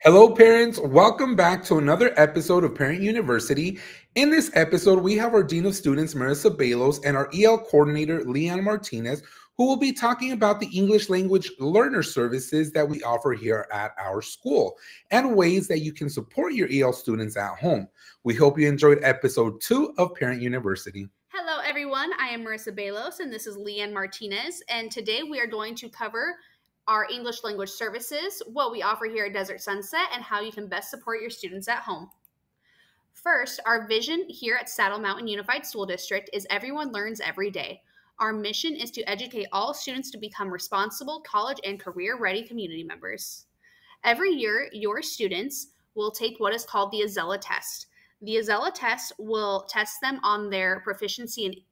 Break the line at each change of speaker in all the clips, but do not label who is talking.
Hello, parents. Welcome back to another episode of Parent University. In this episode, we have our Dean of Students, Marissa Balos, and our EL Coordinator, Leanne Martinez, who will be talking about the English language learner services that we offer here at our school and ways that you can support your EL students at home. We hope you enjoyed episode 2 of Parent University.
Hello, everyone. I am Marissa Balos, and this is Leanne Martinez. And today we are going to cover our English language services, what we offer here at Desert Sunset, and how you can best support your students at home. First, our vision here at Saddle Mountain Unified School District is everyone learns every day. Our mission is to educate all students to become responsible college and career-ready community members. Every year, your students will take what is called the Azella test. The Azella test will test them on their proficiency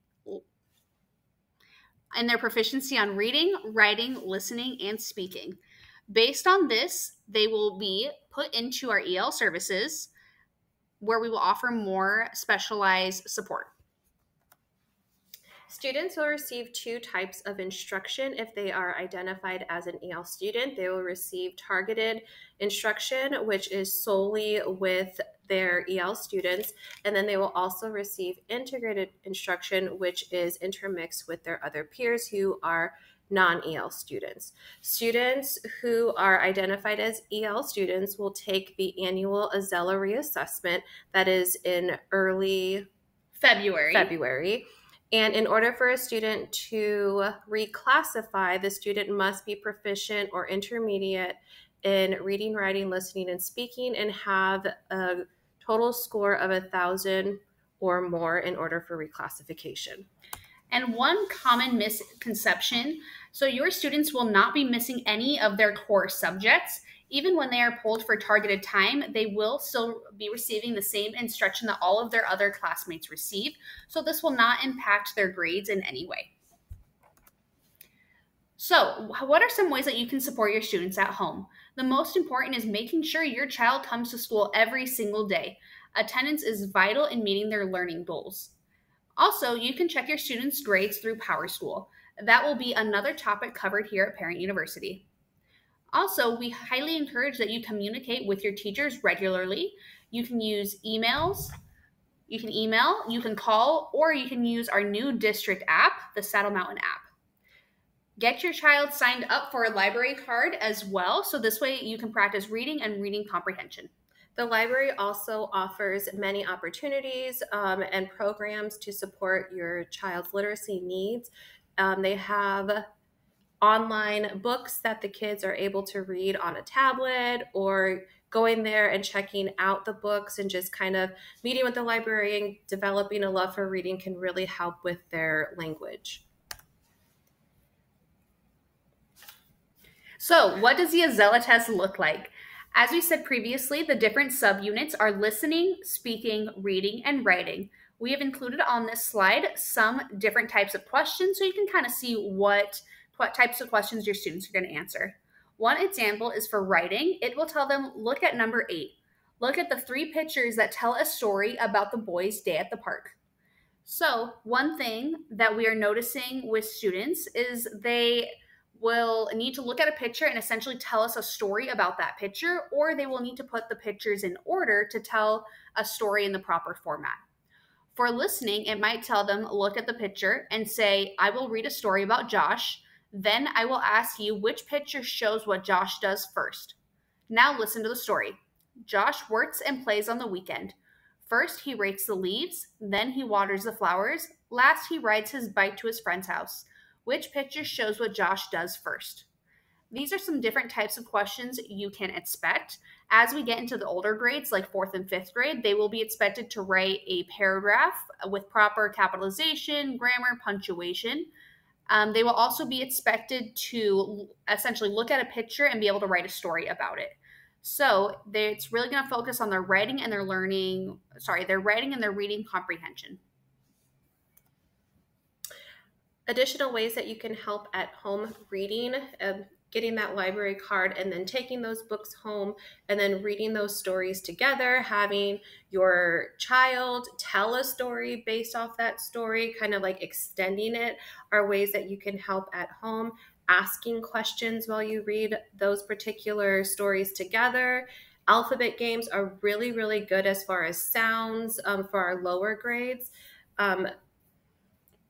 on reading, writing, listening, and speaking. Based on this, they will be put into our EL services where we will offer more specialized support.
Students will receive two types of instruction if they are identified as an EL student. They will receive targeted instruction, which is solely with their EL students, and then they will also receive integrated instruction, which is intermixed with their other peers who are non-EL students. Students who are identified as EL students will take the annual Azella reassessment that is in early February. And in order for a student to reclassify, the student must be proficient or intermediate in reading, writing, listening, and speaking, and have a total score of 1,000 or more in order for reclassification.
And one common misconception, so your students will not be missing any of their core subjects. Even when they are pulled for targeted time, they will still be receiving the same instruction that all of their other classmates receive. So this will not impact their grades in any way. So what are some ways that you can support your students at home? The most important is making sure your child comes to school every single day. Attendance is vital in meeting their learning goals. Also, you can check your students' grades through PowerSchool. That will be another topic covered here at Parent University. Also, we highly encourage that you communicate with your teachers regularly. You can use emails, you can email, you can call, or you can use our new district app, the Saddle Mountain app. Get your child signed up for a library card as well, so this way you can practice reading and reading comprehension.
The library also offers many opportunities and programs to support your child's literacy needs. They have online books that the kids are able to read on a tablet, or going there and checking out the books and just kind of meeting with the librarian, developing a love for reading can really help with their language.
So what does the Azella test look like? As we said previously, the different subunits are listening, speaking, reading, and writing. We have included on this slide some different types of questions so you can kind of see what types of questions your students are going to answer. One example is for writing. It will tell them, look at number 8. Look at the 3 pictures that tell a story about the boys' day at the park. So one thing that we are noticing with students is they will need to look at a picture and essentially tell us a story about that picture, or they will need to put the pictures in order to tell a story in the proper format. For listening, it might tell them, look at the picture and say, I will read a story about Josh. Then I will ask you which picture shows what Josh does first. Now listen to the story. Josh works and plays on the weekend. First, he rakes the leaves. Then he waters the flowers. Last, he rides his bike to his friend's house. Which picture shows what Josh does first? These are some different types of questions you can expect. As we get into the older grades, like 4th and 5th grade, they will be expected to write a paragraph with proper capitalization, grammar, punctuation. They will also be expected to essentially look at a picture and be able to write a story about it. So it's really going to focus on their writing and their reading comprehension.
Additional ways that you can help at home reading, getting that library card and then taking those books home and then reading those stories together, having your child tell a story based off that story, kind of like extending it, are ways that you can help at home. Asking questions while you read those particular stories together, Alphabet games are really, really good as far as sounds for our lower grades.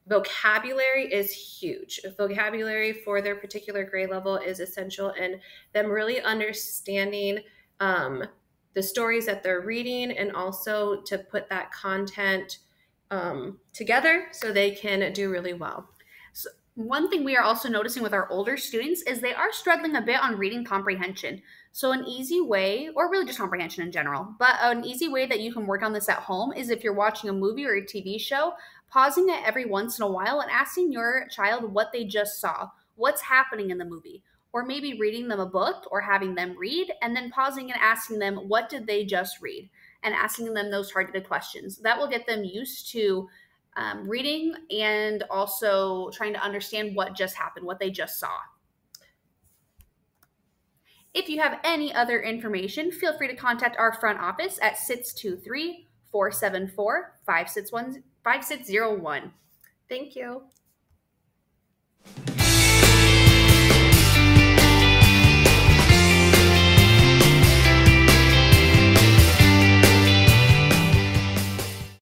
Vocabulary is huge. Vocabulary for their particular grade level is essential, and them really understanding the stories that they're reading, and also to put that content together so they can do really well.
So one thing we are also noticing with our older students is they are struggling a bit on reading comprehension. So an easy way, or really just comprehension in general, but an easy way that you can work on this at home is if you're watching a movie or a TV show, pausing it every once in a while and asking your child what they just saw, what's happening in the movie, or maybe reading them a book or having them read, and then pausing and asking them, what did they just read? And asking them those targeted questions. That will get them used to reading and also trying to understand what just happened, what they just saw. If you have any other information, feel free to contact our front office at 623-474-5601.
Thank you.